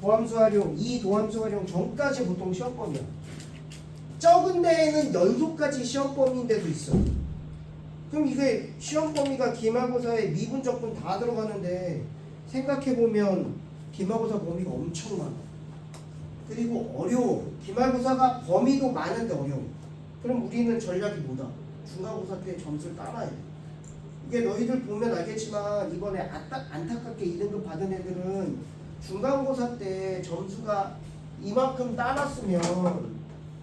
도함수 활용, 이 도함수 활용 전까지 보통 시험 범위야. 적은 데에는 연속까지 시험 범위인 데도 있어. 그럼 이게 시험 범위가 기말고사에 미분, 적분 다 들어가는데 생각해보면 기말고사 범위가 엄청 많아. 그리고 어려워. 기말고사가 범위도 많은데 어려워. 그럼 우리는 전략이 뭐다? 중간고사 때 점수를 따라야 돼. 이게 너희들 보면 알겠지만 이번에 안타깝게 2등급 받은 애들은 중간고사 때 점수가 이만큼 따랐으면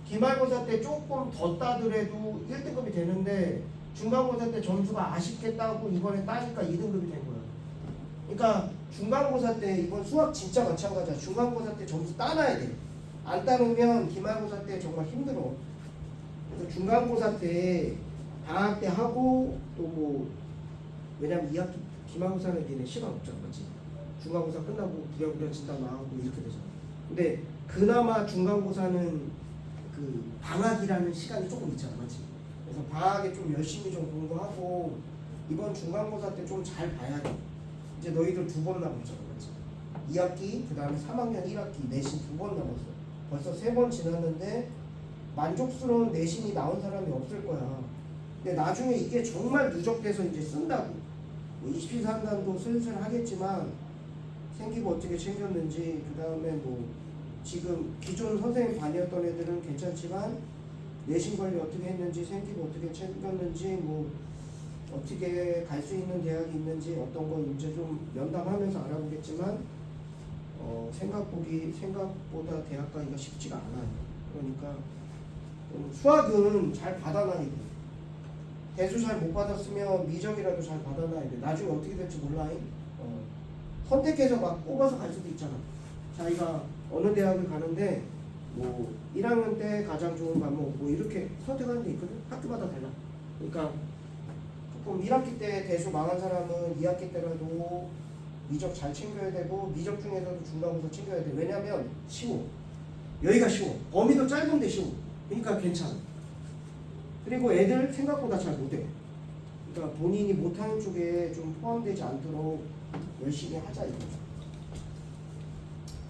기말고사 때 조금 더 따더라도 1등급이 되는데 중간고사 때 점수가 아쉽게 따고 이번에 따니까 2등급이 된 거야. 그러니까 중간고사 때 이번 수학 진짜 마찬가지야. 중간고사 때 점수 따놔야 돼. 안 따놓으면 기말고사 때 정말 힘들어. 그래서 중간고사 때 방학 때 하고 또 뭐 왜냐면 2학기 기말고사는 얘네 시간 없잖아, 맞지? 중간고사 끝나고 부랴부랴 진단 나가고 이렇게 되잖아. 근데 그나마 중간고사는 그 방학이라는 시간이 조금 있잖아, 맞지? 그래서 방학에 좀 열심히 좀 공부하고 이번 중간고사 때 좀 잘 봐야 돼. 이제 너희들 2번 남았잖아, 맞지? 2학기, 그 다음에 3학년 1학기 내신 2번 남았어. 벌써 3번 지났는데 만족스러운 내신이 나온 사람이 없을 거야. 근데 나중에 이게 정말 누적돼서 이제 쓴다고. 뭐 24단도 슬슬 하겠지만 생기고 어떻게 챙겼는지, 그 다음에 뭐 지금 기존 선생님 반이었던 애들은 괜찮지만 내신 관리 어떻게 했는지, 생기고 어떻게 챙겼는지, 뭐 어떻게 갈 수 있는 대학이 있는지 어떤 거 이제 좀 면담하면서 알아보겠지만 생각보다 대학 가기가 쉽지가 않아요. 그러니까 수학은 잘 받아놔야 돼. 대수 잘 못 받았으면 미적이라도 잘 받아놔야 돼. 나중에 어떻게 될지 몰라. 선택해서 막 뽑아서 갈 수도 있잖아. 자기가 어느 대학을 가는데 뭐 1학년 때 가장 좋은 과목 뭐 이렇게 선택하는 데 있거든. 학교마다 달라. 그러니까 조금 1학기 때 대수 망한 사람은 2학기 때라도 미적 잘 챙겨야 되고, 미적 중에서도 중간고사 챙겨야 돼. 왜냐면 쉬워. 여기가 쉬워. 범위도 짧은데 쉬워. 그러니까 괜찮아. 그리고 애들 생각보다 잘 못해. 그러니까 본인이 못하는 쪽에 좀 포함되지 않도록 열심히 하자 이거죠.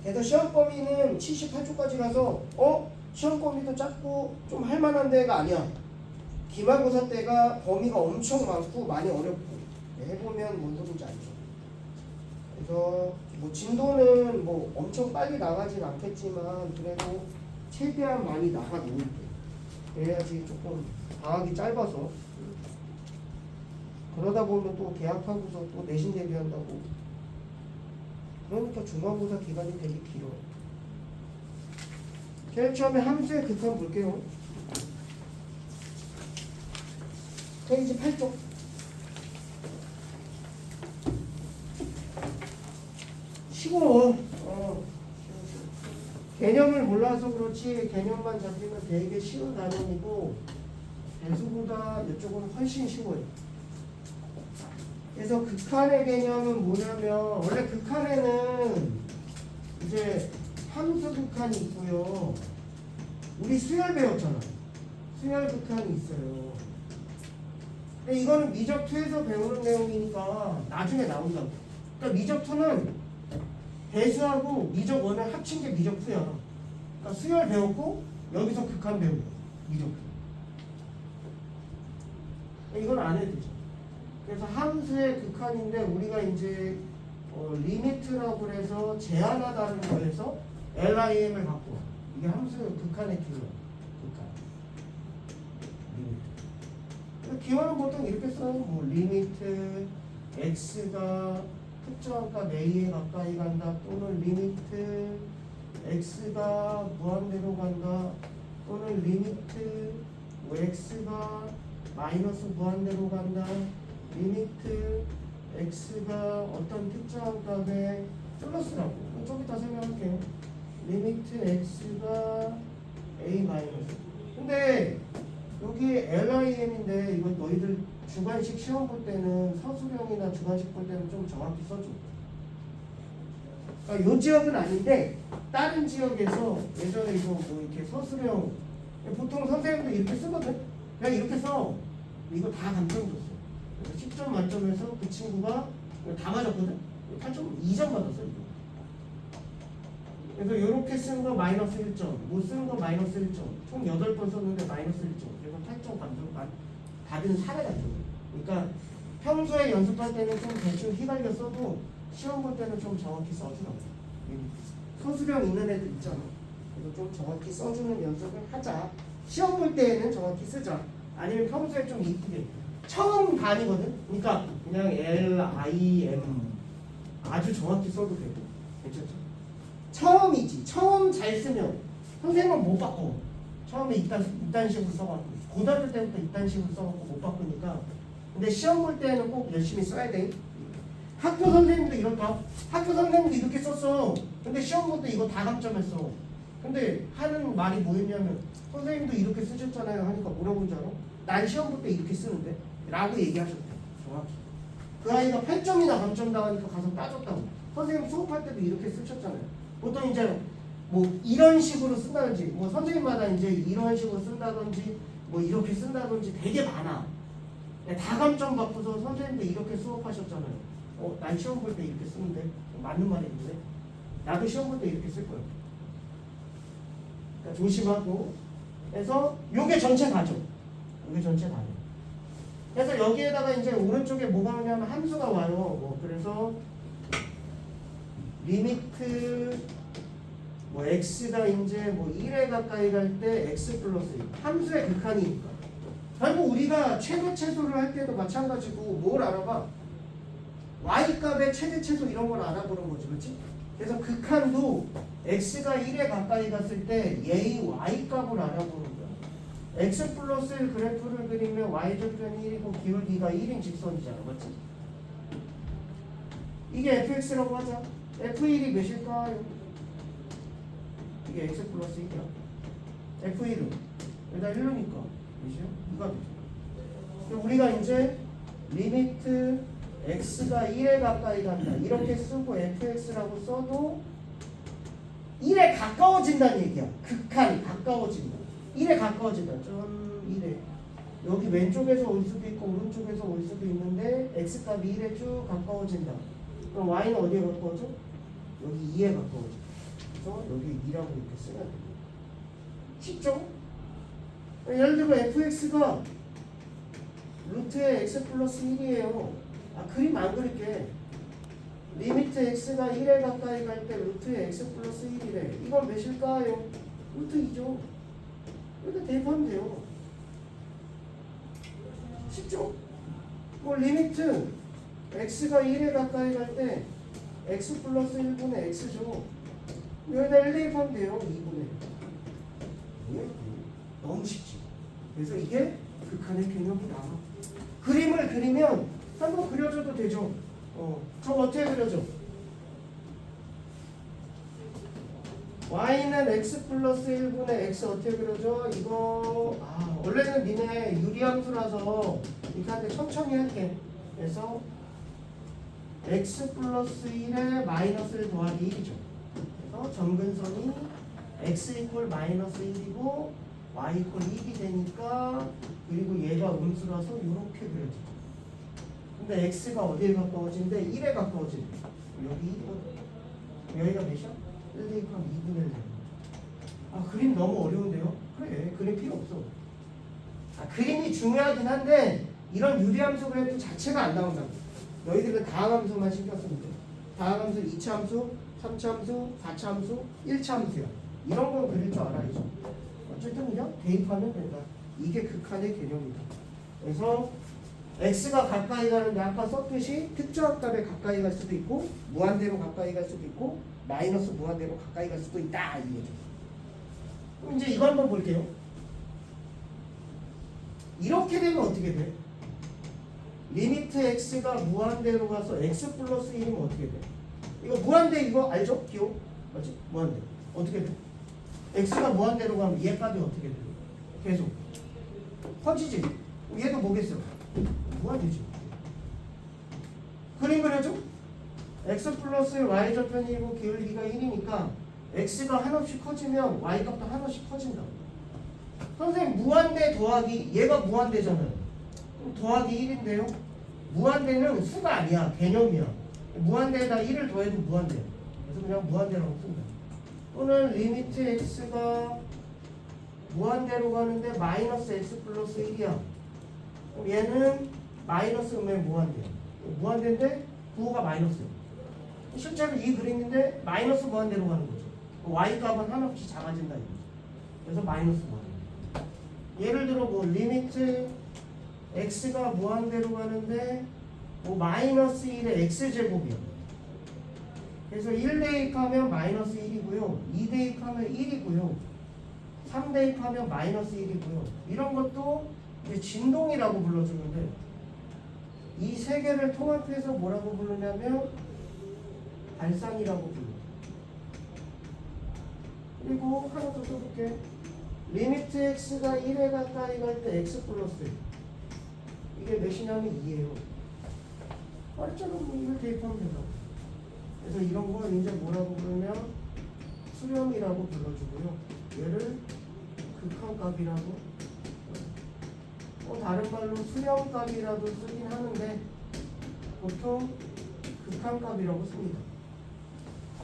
그래서 시험 범위는 78초까지라서 시험 범위도 작고 좀 할만한 데가 아니야. 기말고사 때가 범위가 엄청 많고 많이 어렵고 해보면 뭔 소린지 알죠. 그래서 뭐 진도는 뭐 엄청 빨리 나가진 않겠지만 그래도 최대한 많이 나가 놓을 때 그래야지. 조금 방학이 짧아서 그러다 보면 또 개학하고서 또 내신 대비한다고. 그러니까 중간고사 기간이 되게 길어. 제일 처음에 함수의 극한 볼게요. 페이지 8쪽. 쉬워. 개념을 몰라서 그렇지 개념만 잡히면 되게 쉬운 단원이고 배수보다 이쪽은 훨씬 쉬워요. 그래서 극한의 개념은 뭐냐면 원래 극한에는 이제 함수 극한이 있고요. 우리 수열 배웠잖아. 수열 극한이 있어요. 근데 이거는 미적2에서 배우는 내용이니까 나중에 나온다고. 그러니까 미적2는 배수하고 미적1을 합친 게 미적2야. 그러니까 수열 배웠고 여기서 극한 배우고 미적2. 이건 안 해도 되죠. 그래서 함수의 극한인데 우리가 이제 리미트라고 해서 제한하다는 거에서 LIM을 갖고 와. 이게 함수의 극한의 기호야. 극한. 리미트. 기호는 보통 이렇게 써요. 뭐 리미트 x가 특정한 값 a에 가까이 간다, 또는 리미트 x가 무한대로 간다, 또는 리미트 x가 마이너스 무한대로 간다, 리미트 x가 어떤 특정한 값에 플러스라고. 좀 이따 설명할게요. 리미트 x가 a 마이너스. 근데 여기 LIM인데 이거 너희들 주관식 시험 볼 때는 서술형이나 주관식 볼 때는 좀 정확히 써줘. 그러니까 요 지역은 아닌데 다른 지역에서 예전에 이거 뭐 이렇게 서술형 보통 선생님도 이렇게 쓰거든. 그냥 이렇게 써. 이거 다 감점 줬어. 10점 만점에서 그 친구가 다 맞았거든. 8.2점 받았어. 이거. 그래서 이렇게 쓰는 거 마이너스 1점, 못 쓰는 거 마이너스 1점, 총 8번 썼는데 마이너스 1점. 그래서 8점 받은 사례가 있어요. 그러니까 평소에 연습할 때는 좀 대충 휘갈겨 써도 시험 볼 때는 좀 정확히 써주라고. 소수령 있는 애들 있잖아. 그래서 좀 정확히 써주는 연습을 하자. 시험 볼 때에는 정확히 쓰자. 아니면 평소에 좀 이쁘게. 처음 반이거든. 그러니까 그냥 L, I, M 아주 정확히 써도 되고. 괜찮죠? 처음이지. 처음 잘 쓰면 선생님은 못 바꿔. 처음에 이딴 식으로 써갖고 고등학교 때부터 이딴 식으로 써갖고 못 바꾸니까. 근데 시험 볼 때는 꼭 열심히 써야 돼. 학교 선생님도 이렇다. 학교 선생님도 이렇게 썼어. 근데 시험 볼 때 이거 다 감점했어. 근데 하는 말이 뭐였냐면 선생님도 이렇게 쓰셨잖아요 하니까 뭐라고 하는 줄 알아? 난 시험 볼 때 이렇게 쓰는데 라고 얘기하셨대. 정확히. 그 아이가 8점이나 감점 당하니까 가서 따졌다고. 선생님 수업할 때도 이렇게 쓰셨잖아요. 보통 이제 뭐 이런 식으로 쓴다든지 뭐 선생님마다 이제 이런 식으로 쓴다든지 뭐 이렇게 쓴다든지 되게 많아. 다 감점 받고서 선생님도 이렇게 수업하셨잖아요. 난 시험 볼 때 이렇게 쓰는데 맞는 말인데 나도 시험 볼 때 이렇게 쓸 거예요. 그러니까 조심하고. 그래서 요게 전체 다죠. 요게 전체 다요. 그래서 여기에다가 이제 오른쪽에 뭐가 오냐면 함수가 와요. 뭐 그래서 리미트 뭐 x가 이제 뭐 1에 가까이 갈 때 x 플러스 1 함수의 극한이니까. 결국 우리가 최대 최소를 할 때도 마찬가지고 뭘 알아봐? y 값의 최대 최소 이런 걸 알아보는 거지, 그렇지? 그래서 극한도 x가 1에 가까이 갔을 때 얘의 y 값을 알아보는 거야. x 플러스 1 그래프를 그리면 y 절편이 1이고 기울기가 1인 직선이잖아, 맞지? 이게 fx라고 하자. f1이 몇일까요? 이게 x 플러스 1이야. f1은 여기다 1로니까 몇이야? 2가 되죠. 우리가 이제 리미트 x가 1에 가까이 간다 이렇게 쓰고 fx라고 써도 1에 가까워진다는 얘기야. 극한 가까워진다. 1에 가까워진다. 좀 1에 여기 왼쪽에서 올 수도 있고 오른쪽에서 올 수도 있는데 x값이 1에 쭉 가까워진다. 그럼 y는 어디에 가까워져? 여기 2에 가까워져. 그래서 여기 2라고 이렇게 쓰면 돼. 쉽죠? 예를 들어 fx가 루트의 x 플러스 1이에요. 그림 안 그릴게. 리미트 x가 1에 가까이 갈 때 루트의 x 플러스 1이래. 이건 몇일까요? 루트 2죠. 여기다 대입하면 돼요. 쉽죠? 뭐 리미트 x가 1에 가까이 갈 때 x 플러스 1분의 x죠. 여기다 1 대입하면 돼요. 2분의 너무 쉽지. 그래서 이게 극한의 개념이다. 그림을 그리면 한번 그려줘도 되죠. 저 어떻게 그려줘? y는 x 플러스 1분의 x 어떻게 그려줘? 이거 원래는 니네 유리함수라서 이렇게 할 때 천천히 할게. 그래서 x 플러스 1에 마이너스 1 더하기 1이죠. 그래서 점근선이 x 이퀄 마이너스 1이고 y 이퀄 1이 되니까 그리고 얘가 음수라서 이렇게 그려지죠. 근데 x가 어디에 가까워지는데 1에 가까워지네. 여기 1이거든. 여기가 몇이야? 1 대입하면 2분의 1 되는 거죠. 그림 너무 어려운데요? 그래, 그림 필요 없어. 그림이 중요하긴 한데 이런 유리함수 그래프 자체가 안 나온다고. 너희들은 다항함수만 신경 쓰면 돼. 다항함수 2차 함수, 3차 함수, 4차 함수, 1차 함수야. 이런 건 그릴 줄 알아야죠. 어쨌든 그냥 대입하면 된다. 이게 극한의 개념이다. 그래서 x가 가까이 가는데 아까 썼듯이 특정한 값에 가까이 갈 수도 있고 무한대로 가까이 갈 수도 있고 마이너스 무한대로 가까이 갈 수도 있다 이거죠. 그럼 이제 이거 한번 볼게요. 이렇게 되면 어떻게 돼? 리미트 x가 무한대로 가서 x 플러스 1이면 어떻게 돼? 이거 무한대 이거 알죠? 기호? 맞지? 무한대. 어떻게 돼? x가 무한대로 가면 얘 값이 어떻게 돼? 계속 커지지? 얘도 뭐겠어? 무한대지. 그림 그려줘? x 플러스 y 절편이고 기울기가 1이니까 x가 한없이 커지면 y 값도 한없이 커진다. 선생님 무한대 더하기 얘가 무한대잖아요. 그럼 더하기 1인데요. 무한대는 수가 아니야. 개념이야. 무한대에다 1을 더해도 무한대. 그래서 그냥 무한대라고 쓴다. 또는 리미트 x가 무한대로 가는데 마이너스 x 플러스 1이야. 그럼 얘는 마이너스 오면 무한대야. 무한대인데 부호가 마이너스야. 실제로 이 그림인데 마이너스 무한대로 가는 거죠. y 값은 한없이 작아진다 이거죠. 그래서 마이너스 무한대. 예를 들어 뭐 리미트 x가 무한대로 가는데 뭐 마이너스 1의 x제곱이야. 그래서 1 대입하면 마이너스 1이고요. 2 대입하면 1이고요. 3 대입하면 마이너스 1이고요. 이런 것도 이제 진동이라고 불러주는데 이 세 개를 통합해서 뭐라고 부르냐면 발산이라고 불러. 그리고 하나 더 써볼게. 리미트 x가 1에 가까이 갈 때 x 플러스 1. 이게 몇이냐면 2예요. 말처럼 뭐 이걸 대입하면 된다고. 그래서 이런 걸 이제 뭐라고 부르면 수렴이라고 불러주고요. 얘를 극한값이라고. 다른 말로 수렴값이라도 쓰긴 하는데 보통 극한값이라고 씁니다.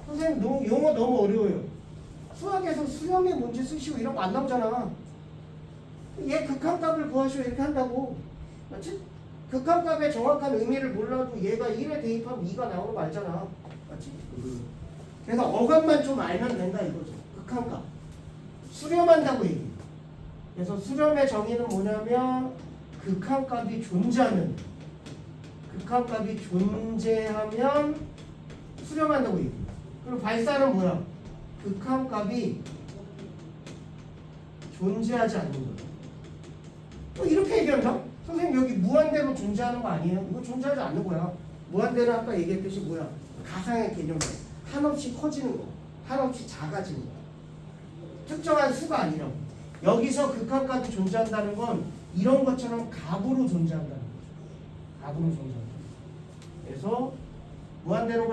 선생님 용어 너무 어려워요. 수학에서 수렴이 뭔지 쓰시고 이런 거 안 나오잖아. 얘 극한값을 구하시오 이렇게 한다고. 맞지? 극한값의 정확한 의미를 몰라도 얘가 1에 대입하면 2가 나오는 거 알잖아. 맞지? 그래서 어감만 좀 알면 된다 이거죠. 극한값. 수렴한다고 얘기해. 그래서 수렴의 정의는 뭐냐면 극한값이 존재하면 수렴한다고 얘기해. 그리고 발산은 뭐야? 극한값이 존재하지 않는 거야. 또 이렇게 얘기한다? 선생님 여기 무한대로 존재하는 거 아니에요? 이거 존재하지 않는 거야. 무한대는 아까 얘기했듯이 뭐야? 가상의 개념이야. 한없이 커지는 거, 한없이 작아지는 거. 특정한 수가 아니라고. 여기서 극한값이 존재한다는 건 이런 것처럼 값으로 존재한다는 거죠. 값으로 존재한다. 그래서 무한대로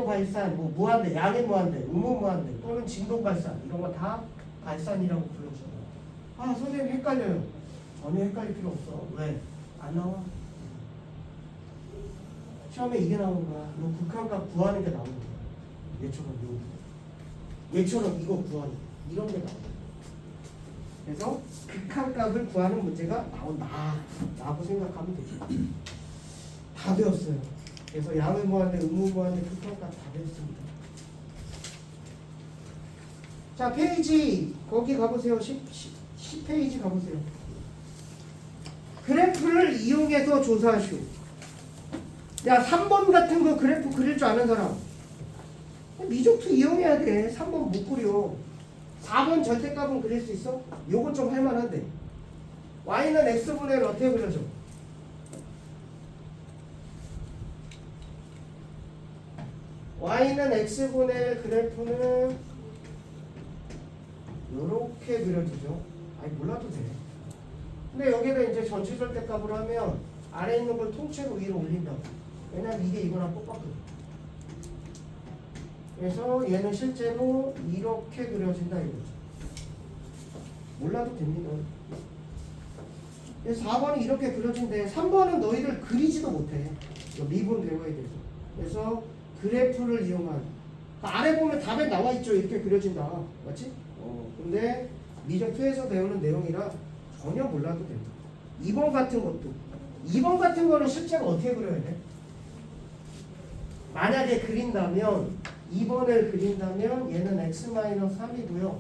발산, 뭐 무한대, 양의 무한대, 의무 무한대 또는 진동 발산 이런 거 다 발산이라고 불러줘요. 아 선생님 헷갈려요. 전혀 헷갈릴 필요 없어. 왜? 안 나와. 시험에 이게 나오는 거야. 너 극한값 구하는 게 나오는 거야. 얘처럼 이거 구하는 이런 게 나오는 거야. 그래서 극한값을 구하는 문제가 나온다 라고 생각하면 되죠. 다 배웠어요. 그래서 양의 무한대, 의무 무한대, 극한값 다 배웠습니다. 자 페이지 거기 가보세요. 10페이지 가보세요. 그래프를 이용해서 조사하시오. 야 3번 같은 거 그래프 그릴 줄 아는 사람 미적투 이용해야 돼. 3번 못 그려. 4번 절대값은 그릴 수 있어? 요건 좀 할만한데. y는 x분의 1 어떻게 그려져? y는 x분의 1 그래프는 요렇게 그려지죠. 아니 몰라도 돼. 근데 여기다 이제 전치절대값을 하면 아래에 있는 걸 통째로 위로 올린다고. 왜냐면 이게 이거랑 똑같거든. 그래서 얘는 실제로 이렇게 그려진다 이거죠. 몰라도 됩니다. 4번이 이렇게 그려진데 3번은 너희들 그리지도 못해. 미분 배워야 돼서. 그래서 그래프를 이용한 아래 보면 답에 나와 있죠. 이렇게 그려진다. 맞지? 근데 미적투에서 배우는 내용이라 전혀 몰라도 됩니다. 2번 같은 것도 2번 같은 거는 실제로 어떻게 그려야 돼? 만약에 그린다면 2번을 그린다면 얘는 x-3이고요.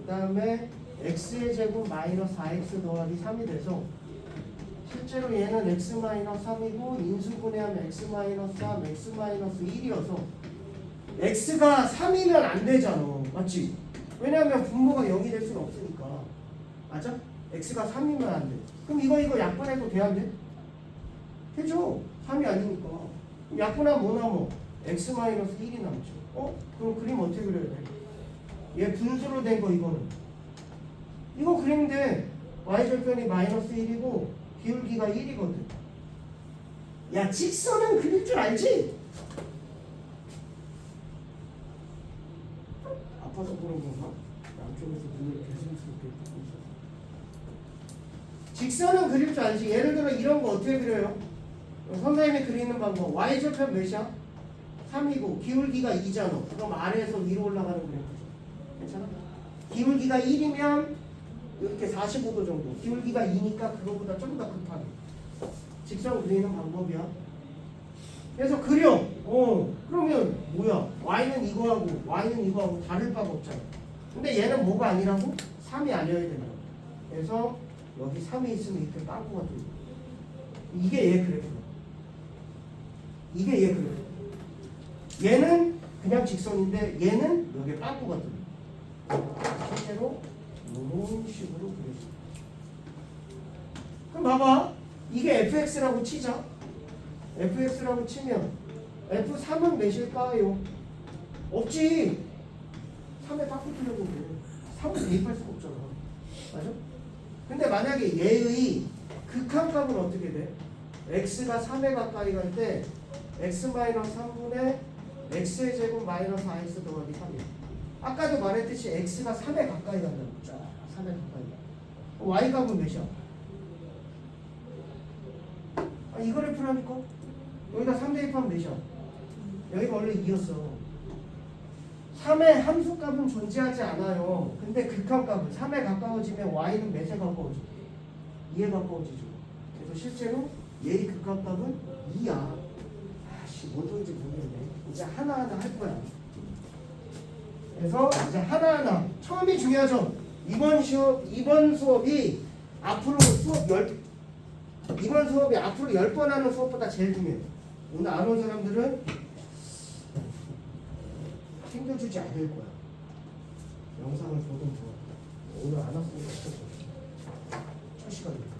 그 다음에 x의 제곱 마이너스 4x 더하기 3이 돼서 실제로 얘는 x-3이고 인수분해하면 x-3, x-1이어서 x가 3이면 안 되잖아. 맞지? 왜냐하면 분모가 0이 될 수는 없으니까. 맞아? x가 3이면 안 돼. 그럼 이거 약분해도 돼 안 돼? 되죠? 3이 아니니까. 그럼 약분하면 뭐 남어? x-1이 남죠. 그럼 그림 어떻게 그려야 돼? 얘 분수로 된 거 이거는. 이거 그림인데 y절편이 마이너스 1이고 기울기가 1이거든. 야 직선은 그릴 줄 알지? 아파서 그런 건가? 양쪽에서 눈을 개슴스럽게 뜨고 있어. 직선은 그릴 줄 알지? 예를 들어 이런 거 어떻게 그려요? 선생님이 그리는 방법 y절편 몇이야? 3이고 기울기가 2잖아. 그럼 아래에서 위로 올라가는 그래프죠. 괜찮아? 기울기가 1이면 이렇게 45도 정도. 기울기가 2니까 그거보다 좀 더 급하게. 직선 그리는 방법이야. 그래서 그려. 그러면 뭐야? y는 이거하고 y는 이거하고 다를 바가 없잖아. 근데 얘는 뭐가 아니라고? 3이 아니어야 된다. 그래서 여기 3이 있으면 이렇게 빵꾸가 뚫려. 이게 얘 그래프야. 이게 얘 그래프. 얘는 그냥 직선인데 얘는 여기에 빵꾸가 뚫려. 실제로 이런 식으로 그려져. 그럼 봐봐. 이게 fx라고 치자. fx라고 치면 f3은 몇일까요? 없지. 3에 빵꾸 뚫려고 그래. 3은 대입할 수가 없잖아. 맞아? 근데 만약에 얘의 극한값은 어떻게 돼? x가 3에 가까이 갈 때 x-3분의 x의 제곱 마이너스 ax 더하기 3이야. 아까도 말했듯이 x가 3에 가까이 간다고. 자, 3에 가까이 가. y 값은 몇이야? 이 그래프라니까? 여기다 3 대입하면 몇이야? 여기가 원래 2였어. 3의 함수값은 존재하지 않아요. 근데 극한값은 3에 가까워지면 y는 몇에 가까워져? 2에 가까워지죠. 그래서 실제로 얘의 극한값은 2야. 아씨, 뭔 소리인지 모르겠네. 이제 하나하나 할 거야. 그래서 이제 하나하나. 처음이 중요하죠. 이번 수업이 앞으로 이번 수업이 앞으로 10번 하는 수업보다 제일 중요해. 오늘 안 온 사람들은 챙겨주지 않을 거야. 영상을 보든 뭐. 오늘 안 왔으니까 어쩔 수 없어. 첫 시간이니까.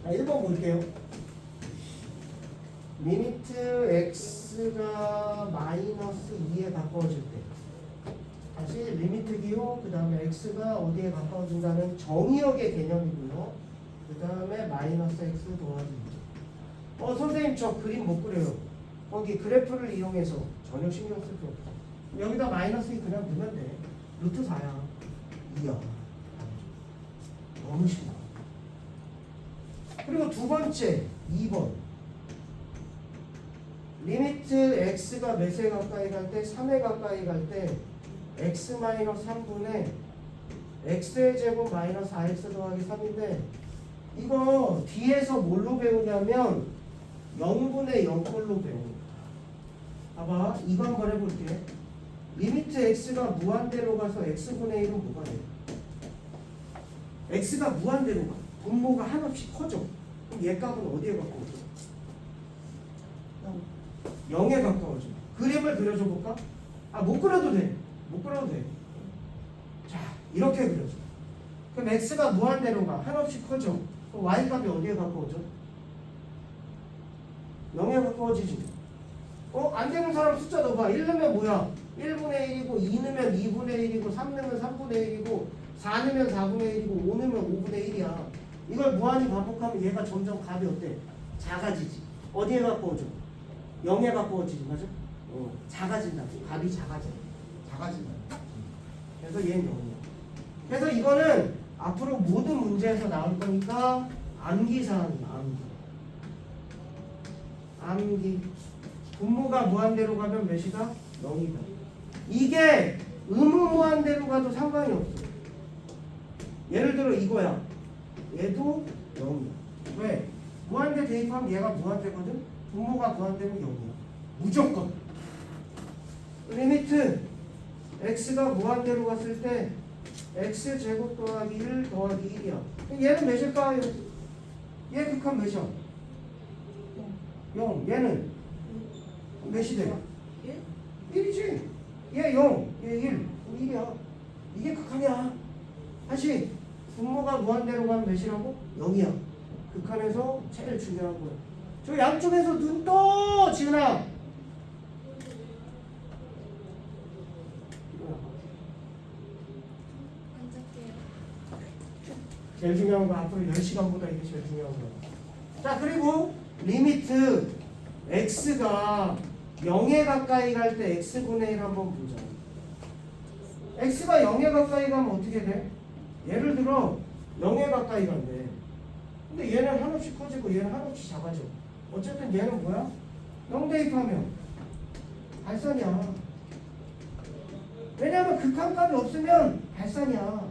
자, 1번 볼게요. 리미트 x가 마이너스 2에 가까워질 때. 다시 리미트 기호, 그 다음에 x가 어디에 가까워진다는 정의역의 개념이고요. 그 다음에 마이너스 x 더하기 2. 선생님 저 그림 못 그려요. 거기 그래프를 이용해서 전혀 신경 쓸 필요 없어. 여기다 마이너스 2 그냥 넣으면 돼. 루트 4야. 2야. 너무 쉽다. 그리고 두 번째 2번. 리미트 x가 몇에 가까이 갈 때 3에 가까이 갈 때 x-3분의 x의 제곱 마이너스 ax 더하기 3인데 이거 뒤에서 뭘로 배우냐면 0분의 0꼴로 배웁니다. 봐봐. 이거 한번 해볼게. 리미트 x가 무한대로 가서 x분의 1은 뭐가 돼? x가 무한대로 가. 분모가 한없이 커져. 그럼 얘 값은 어디에 가까워져? 0에 가까워져. 그림을 그려줘 볼까? 못 그려도 돼. 못 그려도 돼. 자, 이렇게 그려줘. 그럼 x가 무한대로 가. 한없이 커져. 그럼 y 값이 어디에 가까워져? 0에 가까워지지. 안 되는 사람 숫자 넣어봐. 1 넣으면 뭐야? 1분의 1이고 2 넣으면 2분의 1이고 3 넣으면 3분의 1이고 4 넣으면 4분의 1이고 5 넣으면 5분의 1이야. 이걸 무한히 반복하면 얘가 점점 값이 어때? 작아지지. 어디에 가까워져? 0에 가까워지지. 맞아? 작아진다. 값이 작아진다. 그래서 얘는 0이야. 그래서 이거는 앞으로 모든 문제에서 나올 거니까 암기사항이야. 암기. 분모가 무한대로 가면 몇이다? 0이다. 이게 의무 무한대로 가도 상관이 없어. 예를 들어 이거야. 얘도 0이야. 왜? 무한대 대입하면 얘가 무한대거든? 분모가 무한대면 0이야. 무조건. 리미트 x가 무한대로 갔을 때 x제곱 더하기 1 더하기 1이야. 얘는 몇일까요? 얘 극한 몇이야? 0. 얘는 몇이 돼? 1이지. 얘 0, 얘 1, 1이야. 이게 극한이야. 다시 분모가 무한대로 가면 몇이라고? 0이야. 극한에서 제일 중요한 거야. 저 양쪽에서 눈 떠! 지은아! 제일 중요한 거 앞으로 10시간보다 이게 제일 중요한 거야. 자, 그리고 리미트 x가 0에 가까이 갈 때 x분의 1 한번 보자. x가 0에 가까이 가면 어떻게 돼? 예를 들어 0에 가까이 간대. 근데 얘는 한없이 커지고 얘는 한없이 작아져. 어쨌든 얘는 뭐야? 0 대입하면 발산이야. 왜냐하면 극한값이 없으면 발산이야.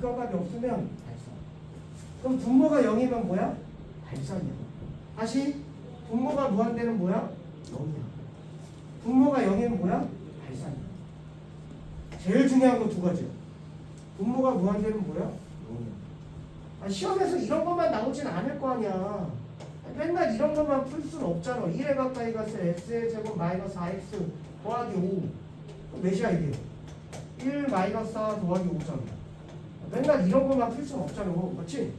극한값이 없으면 발산. 그럼 분모가 0이면 뭐야? 발산이야. 다시 분모가 무한대는 뭐야? 0이야. 분모가 0이면 뭐야? 발산이야. 제일 중요한 거 두 가지야. 분모가 무한대는 뭐야? 0이야. 시험에서 이런 것만 나오진 않을 거 아니야. 맨날 이런 것만 풀 수는 없잖아. 1에 가까이 가서 x의 제곱 마이너스 4x 더하기 5 몇이야 이게? 1 마이너스 4 더하기 5잖아. 맨날 이런 것만 풀 수는 없잖아. 그렇지?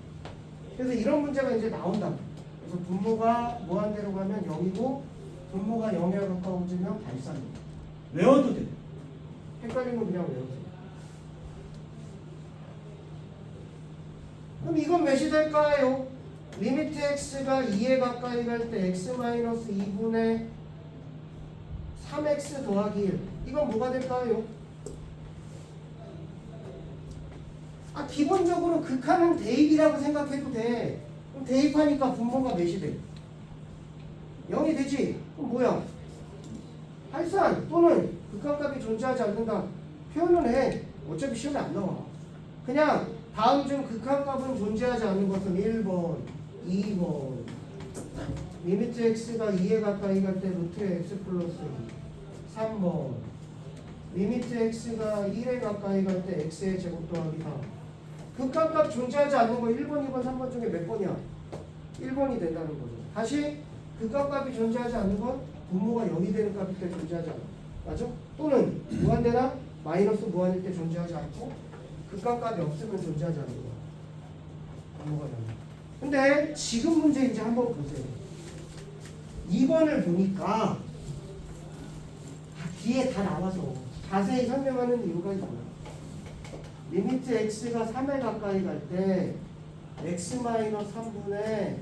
그래서 이런 문제가 이제 나온다. 그래서 분모가 무한대로 가면 0이고 분모가 0에 가까워지면 발산이야. 외워도 돼. 헷갈리면 그냥 외워도 돼. 그럼 이건 몇이 될까요? 리미트 x가 2에 가까이 갈 때 x-2분의 3x 더하기 1. 이건 뭐가 될까요? 기본적으로 극한은 대입이라고 생각해도 돼. 그럼 대입하니까 분모가 몇이 돼? 0이 되지? 그럼 뭐야? 발산 또는 극한값이 존재하지 않는다. 표현은 해. 어차피 시험에 안 나와. 그냥 다음 중 극한값은 존재하지 않는 것은 1번, 2번. 리미트 x가 2에 가까이 갈 때 루트 x 플러스 2. 3번. 리미트 x가 1에 가까이 갈 때 x의 제곱 더하기 4. 극한값 존재하지 않는 거 1번, 2번, 3번 중에 몇 번이야? 1번이 된다는 거죠. 다시 극한값이 존재하지 않는 건 분모가 0이 되는 값일 때 존재하지 않아. 맞아? 또는 무한대나 마이너스 무한일 때 존재하지 않고 극한값이 없으면 존재하지 않는 거야. 분모가 0. 근데 지금 문제 이제 한번 보세요. 2번을 보니까 뒤에 다 나와서 자세히 설명하는 이유가 있구나. 리미트 x가 3에 가까이 갈 때 x-3분의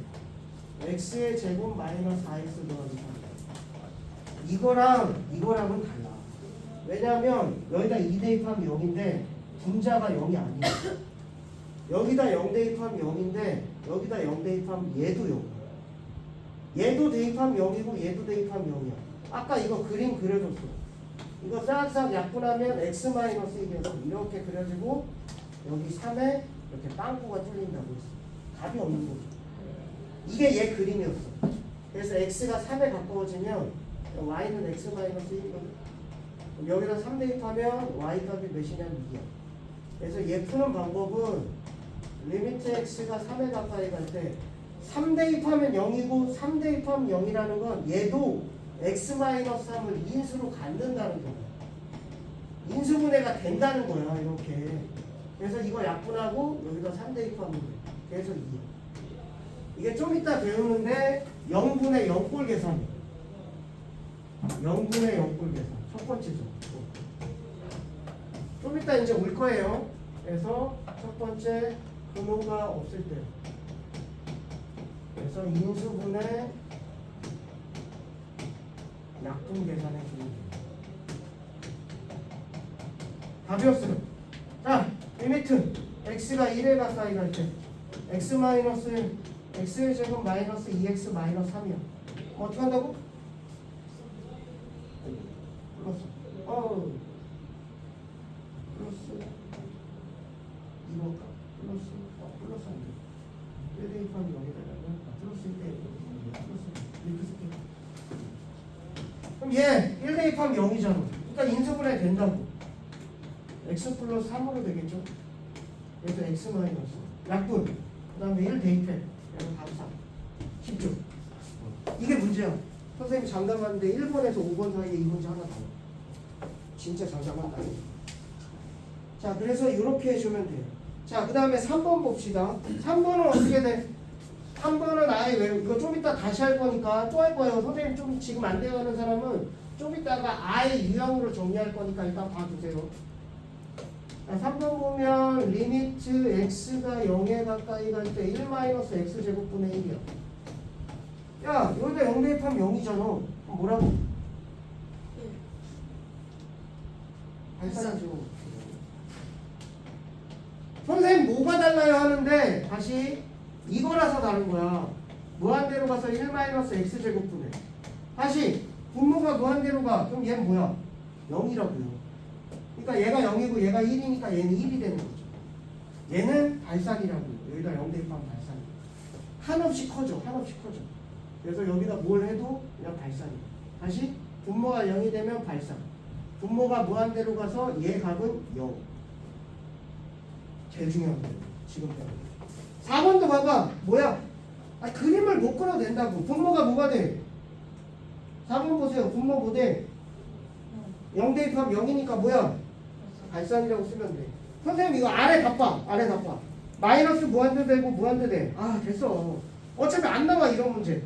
x의 제곱 마이너스 4x 더하기 3. 이거랑은 달라. 왜냐하면 여기다 2 대입하면 0인데 분자가 0이 아니야. 여기다 0 대입하면 0인데 여기다 0 대입하면 얘도 0. 얘도 대입하면 0이고 얘도 대입하면 0이야. 아까 이거 그림 그려줬어. 이거 싹싹 약분하면 x-1이어서 이렇게 그려지고 여기 3에 이렇게 빵꾸가 뚫린다고 했어. 답이 없는 거죠. 이게 얘 그림이었어. 그래서 x가 3에 가까워지면 y는 x-1이거든. 여기다 3 대입하면 y 값이 몇이냐면 2야. 그래서 얘 푸는 방법은 리미트 x가 3에 가까이 갈 때 3 대입하면 0이고 3 대입하면 0이라는 건 얘도 x-3을 인수로 갖는다는 거야. 인수분해가 된다는 거야. 이렇게. 그래서 이거 약분하고 여기다 3 대입하면 돼. 그래서 2야. 이게 좀 이따 배우는데 0분의 0꼴 계산이야. 0분의 0꼴 계산. 첫 번째죠. 좀 이따 이제 올 거예요. 그래서 첫 번째 분모가 없을 때. 그래서 인수분해 약분 계산해 주는 거예요. 답이었어요. 자, 리미트 x가 1에 가까이 갈 때 x 마이너스 x의 제곱 마이너스 2x 마이너스 3이야. 어떻게 한다고? 플러스 플러스 2번가? 플러스 안 돼. 1 대입하면 0이다라면 플러스 1 대입하면 플러스 이렇게 쓸게. 그럼 얘 1 대입하면 0이잖아. 그러니까 인수분해 된다고. x 플러스 3으로 되겠죠? 그래서 x 마이너스 약분 그 다음에 1 대입해. 얘는 답 3. 쉽죠? 이게 문제야. 선생님 장담하는데 1번에서 5번 사이에 이 문제 하나 나와. 진짜 장담한다. 자, 그래서 이렇게 해주면 돼요. 자, 그 다음에 3번 봅시다. 3번은 어떻게 돼? 3번은 아예 외우 이거 좀 이따 다시 할 거니까 또 할 거예요. 선생님 좀 지금 안 돼요 하는 사람은 좀 이따가 아예 유형으로 정리할 거니까 일단 봐주세요. 자, 3번 보면 리미트 x가 0에 가까이 갈 때 1-x 제곱분의 1이야. 야, 여기다 0 대입하면 0이잖아. 그럼 뭐라고? 발산하죠. 선생님 뭐가 달라요 하는데 다시 이거라서 다른 거야. 무한대로 가서 1-x 제곱분해. 다시 분모가 무한대로 가. 그럼 얘는 뭐야? 0이라고요. 그러니까 얘가 0이고 얘가 1이니까 얘는 1이 되는 거죠. 얘는 발산이라고요. 여기다 0 대입하면 발산. 한없이 커져. 한없이 커져. 그래서 여기다 뭘 해도 그냥 발산이에요. 다시 분모가 0이 되면 발산. 분모가 무한대로 가서 얘 값은 0. 제일 중요한 거예요. 지금 때문에. 4번도 봐봐. 뭐야? 아, 그림을 못 그려낸다고. 분모가 뭐가 돼? 4번 보세요. 분모 뭐 돼? 0 대입하면 0이니까 뭐야? 발산이라고 쓰면 돼. 선생님 이거 아래 바빠. 아래 바빠. 마이너스 무한대 되고 무한대 돼. 아 됐어. 어차피 안 나와 이런 문제.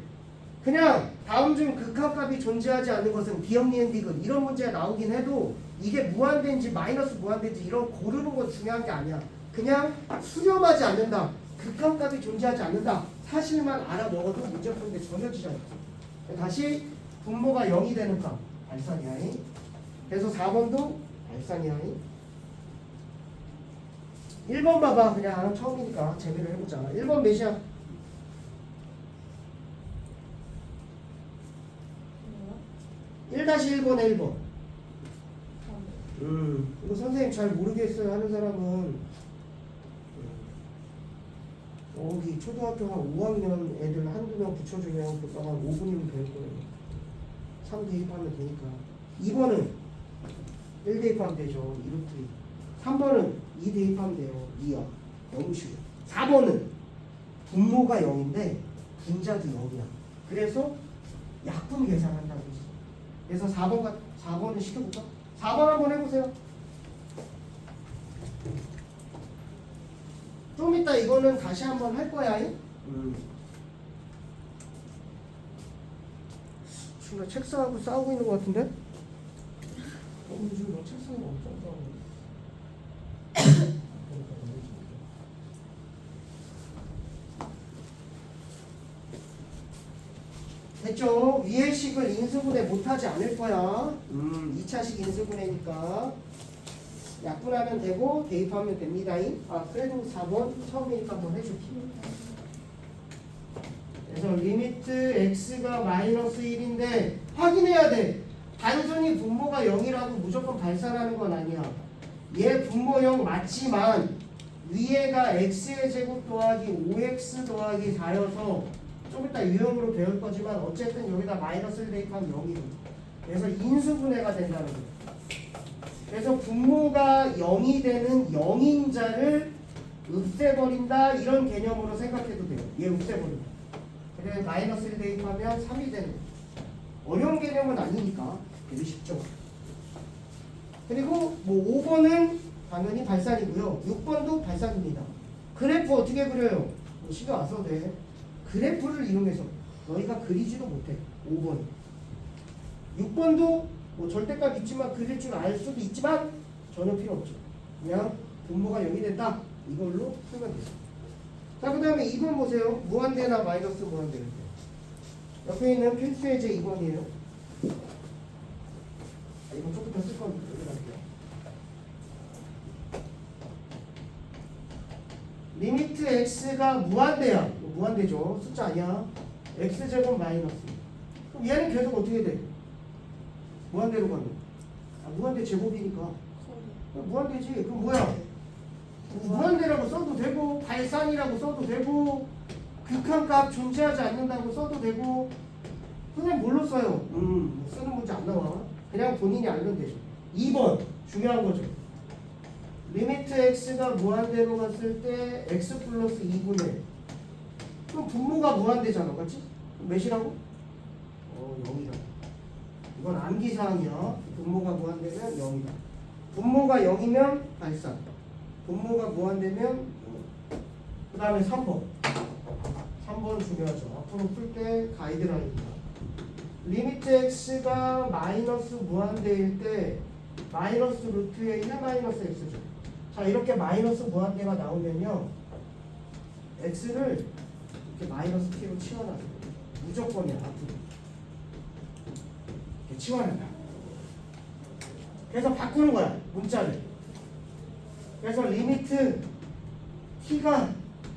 그냥 다음 중 극한값이 존재하지 않는 것은 비영리엔 디귿 이런 문제가 나오긴 해도 이게 무한대인지 마이너스 무한대인지 이런 고르는 건 중요한 게 아니야. 그냥 수렴하지 않는다. 극한값이 존재하지 않는다. 사실만 알아 먹어도 문제 푸는데 전혀 지장 없어. 다시 분모가 0이 되는 값 발산이야. 그래서 4번도 발산이야. 1번 봐봐. 그냥 처음이니까 재미를 해보자. 1번 몇이야? 1-1번에 1번. 이거 선생님 잘 모르겠어요 하는 사람은 여기 초등학교 한 5학년 애들 한두 명 붙여주면 그거 한 5분이면 될 거예요. 3 대입하면 되니까. 2번은 1 대입하면 되죠. 2루트 3번은 2 대입하면 돼요. 2야. 너무 쉬워. 4번은 분모가 0인데 분자도 0이야. 그래서 약분 계산한다고 했어. 그래서 4번을 시켜볼까? 4번 한번 해보세요. 좀 이따 이거는 다시 한번 할 거야. 지금 책상하고 싸우고 있는 것 같은데? 요즘 너 책상에 엄청 싸우고 됐죠? 위의 식을 인수분해 못하지 않을 거야. 2차식 인수분해니까 약분하면 되고 대입하면 됩니다. 아 그래도 4번 처음이니까 한번 해줄게. 그래서 리미트 x가 마이너스 1인데 확인해야 돼. 단순히 분모가 0이라고 무조건 발산하는 건 아니야. 얘 분모 0 맞지만 위에가 x의 제곱 더하기 5x 더하기 4여서 좀 이따 유형으로 배울 거지만 어쨌든 여기다 마이너스를 대입하면 0이거든. 그래서 인수분해가 된다는 거예요. 그래서 분모가 0이 되는 0인자를 없애버린다 이런 개념으로 생각해도 돼요. 얘 없애버린다. 그래 마이너스 1 대입하면 3이 되는 거예요. 어려운 개념은 아니니까 되게 쉽죠. 그리고 뭐 5번은 당연히 발산이고요. 6번도 발산입니다. 그래프 어떻게 그려요? 뭐 신경 안 써도 돼. 그래프를 이용해서 너희가 그리지도 못해. 5번 6번도 뭐 절대값 있지만 그릴 줄 알 수도 있지만 전혀 필요 없죠. 그냥 분모가 0이 된다 이걸로 풀면 돼요. 자 그 다음에 2번 보세요. 무한대나 마이너스 무한대일 때 옆에 있는 필수 예제 2번이에요. 이거 조금 더 쓸 겁니다. 여기 갈게요. 리미트 x가 무한대야. 무한대죠. 숫자 아니야. x제곱 마이너스. 그럼 얘는 계속 어떻게 돼? 무한대로 가면. 아, 무한대 제곱이니까. 무한대지. 그럼 뭐야? 무한대라고 써도 되고 발산이라고 써도 되고 극한값 존재하지 않는다고 써도 되고 선생님 뭘로 써요? 쓰는 문제 안 나와. 그냥 본인이 알면 되죠. 2번 중요한 거죠. 리미트 x가 무한대로 갔을 때 x 플러스 2분의 그럼 분모가 무한대잖아. 맞지? 몇이라고? 0이다. 이건 암기사항이야. 분모가 무한대면 0이다. 분모가 0이면 발산. 분모가 무한대면 0. 그 다음에 3번. 3번 중요하죠. 앞으로 풀 때 가이드라인입니다. 리미트 x가 마이너스 무한대일 때 마이너스 루트에 1 마이너스 x죠. 자 이렇게 마이너스 무한대가 나오면요 x를 이렇게 마이너스 t로 치워놔요. 무조건이야. 앞으로 이렇게 치워낸다. 그래서 바꾸는 거야 문자를. 그래서 리미트 t가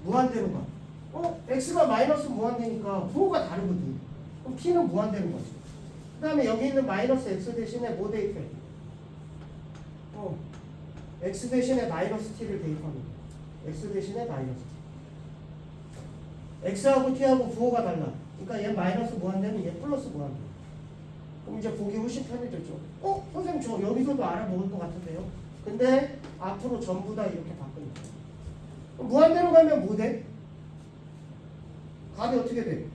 무한대로 가. x가 마이너스 무한대니까 부호가 다르거든. 그럼 t는 무한대로 가지. 그 다음에 여기 있는 마이너스 x 대신에 뭐 대입해? x 대신에 마이너스 t를 대입합니다. x 대신에 마이너스 t. x하고 t하고 부호가 달라. 그러니까 얘 마이너스 무한대면 얘 플러스 무한대. 그럼 이제 보기 훨씬 편해졌죠. 선생님 저 여기서도 알아먹을 것 같은데요. 근데 앞으로 전부 다 이렇게 바꾸니까. 무한대로 가면 뭐 돼? 값이 어떻게 돼?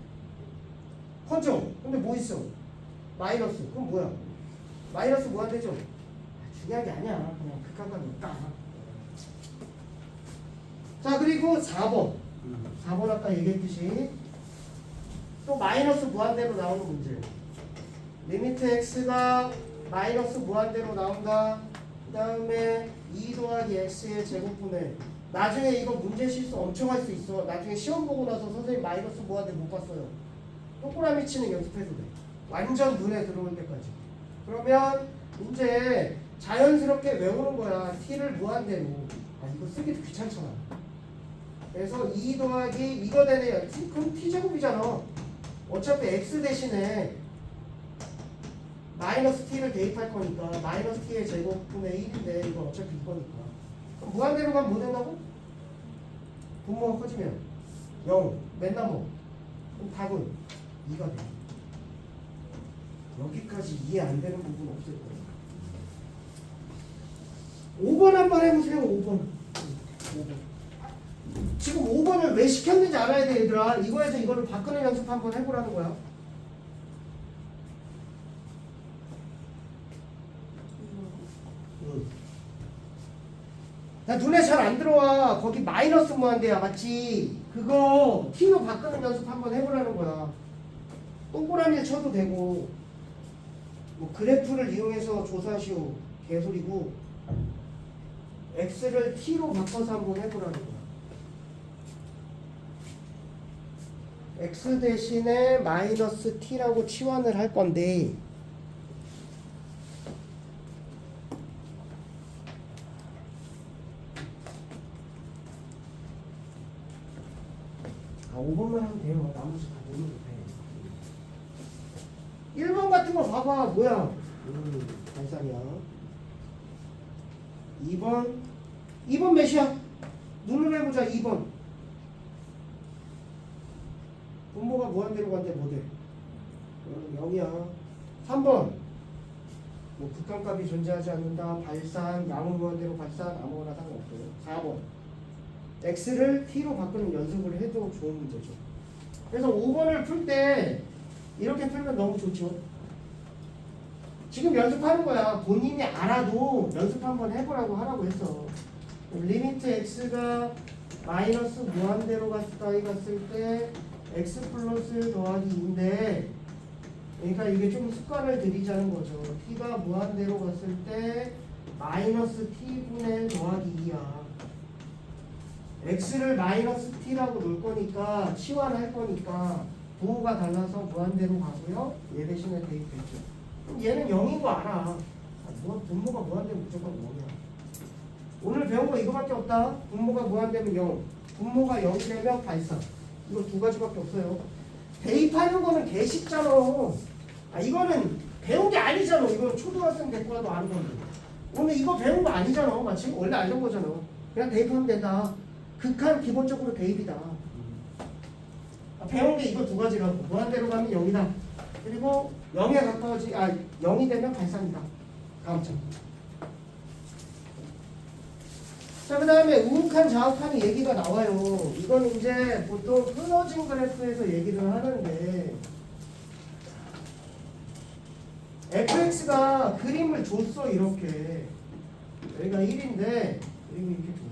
커져. 근데 뭐 있어? 마이너스. 그럼 뭐야? 마이너스 무한대죠? 중요한 게 아니야. 그냥 극한감이 없다. 자, 그리고 4번. 4번 아까 얘기했듯이 또 마이너스 무한대로 나오는 문제. 리미트 x가 마이너스 무한대로 나온다. 그 다음에 2 더하기 x의 제곱분의, 나중에 이거 문제 실수 엄청 할 수 있어. 나중에 시험 보고 나서 선생님 마이너스 무한대 못 봤어요. 동그라미 치는 연습해도 돼. 완전 눈에 들어올 때까지. 그러면 이제 자연스럽게 외우는 거야. t를 무한대로. 이거 쓰기도 귀찮잖아. 그래서 2 더하기 이거 되네요. 그럼 t제곱이잖아. 어차피 x 대신에 마이너스 t를 대입할 거니까 마이너스 t의 제곱분의 1인데 이건 어차피 이거니까. 그럼 무한대로 가면 뭐 된다고? 분모가 커지면 0. 맨날 뭐? 그럼 답은 2가 돼. 여기까지 이해 안 되는 부분 없을 거예요. 5번 한번 해보세요. 5번. 지금 5번을 왜 시켰는지 알아야 돼, 얘들아. 이거에서 이거를 바꾸는 연습 한번 해보라는 거야. 나 눈에 잘 안 들어와. 거기 마이너스 무한대야, 맞지? 그거 t로 바꾸는 연습 한번 해보라는 거야. 동그라미를 쳐도 되고, 뭐 그래프를 이용해서 조사시오 개소리고, x를 t로 바꿔서 한번 해보라는 거야. x 대신에 마이너스 t라고 치환을 할 건데, 5번만 하면 돼요. 나머지 다 모르면 돼. 1번 같은 거 봐봐. 뭐야? 발산이야. 2번 몇이야? 눈으로 해보자. 2번. 분모가 무한대로 간대 뭐 돼? 0이야. 3번. 뭐 극한값이 존재하지 않는다. 발산, 양은 무한대로 발산, 아무거나 상관없어요. 4번. x를 t로 바꾸는 연습을 해도 좋은 문제죠. 그래서 5번을 풀 때 이렇게 풀면 너무 좋죠. 지금 연습하는 거야. 본인이 알아도 연습 한번 해보라고 하라고 했어. 리미트 x가 마이너스 무한대로 가까이 갔을 때 x 플러스 더하기 2인데, 그러니까 이게 좀 습관을 들이자는 거죠. t가 무한대로 갔을 때 마이너스 t분의 더하기 2야. x를 마이너스 t라고 놓을 거니까 치환할 거니까 부호가 달라서 무한대로 가고요. 얘 대신에 대입했죠. 그럼 얘는 0인 거 알아. 분모가 무한대면 무조건 0이야. 오늘 배운 거 이거밖에 없다. 분모가 무한대면 0. 분모가 0이 되면 발산. 이거 두 가지밖에 없어요. 대입하는 거는 개 쉽잖아. 이거는 배운 게 아니잖아. 이건 초등학생 데리고 와도 아는 건데. 오늘 이거 배운 거 아니잖아. 마치 원래 알던 거잖아. 그냥 대입하면 된다. 극한 기본적으로 대입이다. 배운 게 이거 두 가지라고. 무한대로 가면 0이다. 그리고 0에 가까워지 0이 되면 발산이다. 다음 장. 자, 그 다음에 우극한 자극한의 얘기가 나와요. 이건 이제 보통 끊어진 그래프에서 얘기를 하는데, fx가 그림을 줬어. 이렇게 여기가 1인데 그림이 이렇게 줬어.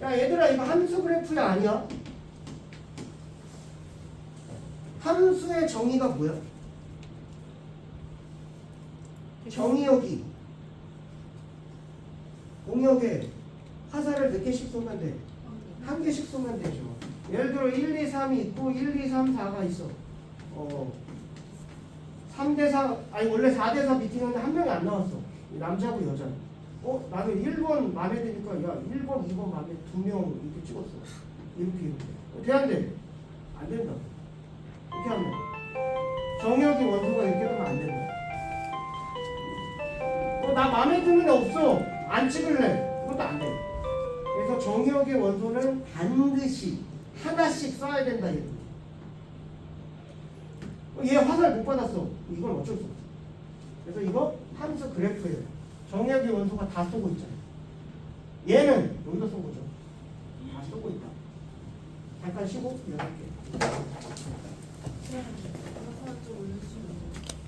야 얘들아, 이거 함수 그래프야 아니야? 함수의 정의가 뭐야? 정의역이 공역에 화살을 몇 개씩 쏘면 돼? 한 개씩 쏘면 되죠. 예를 들어 1, 2, 3이 있고 1, 2, 3, 4가 있어. 3대4, 원래 4대4 미팅했는데 한 명이 안 나왔어. 남자고 여자. 나는 1번 마음에 드니까 야 1번, 2번 마음에 2명 이렇게 찍었어. 이렇게. 돼 안 돼? 안 된다. 이렇게 하면 정혁이 원소가 이렇게 되면 안 된다. 나 마음에 드는 애 없어. 안 찍을래. 그것도 안 돼. 그래서 정혁의 원소는 반드시 하나씩 써야 된다. 얘 화살 못 받았어. 이건 어쩔 수 없어. 그래서 이거 함수 그래프예요. 정혁의 원소가 다 쏘고 있잖아. 얘는 여기다 쏜 거죠. 다 쏘고 있다. 잠깐 쉬고 이어갈게요.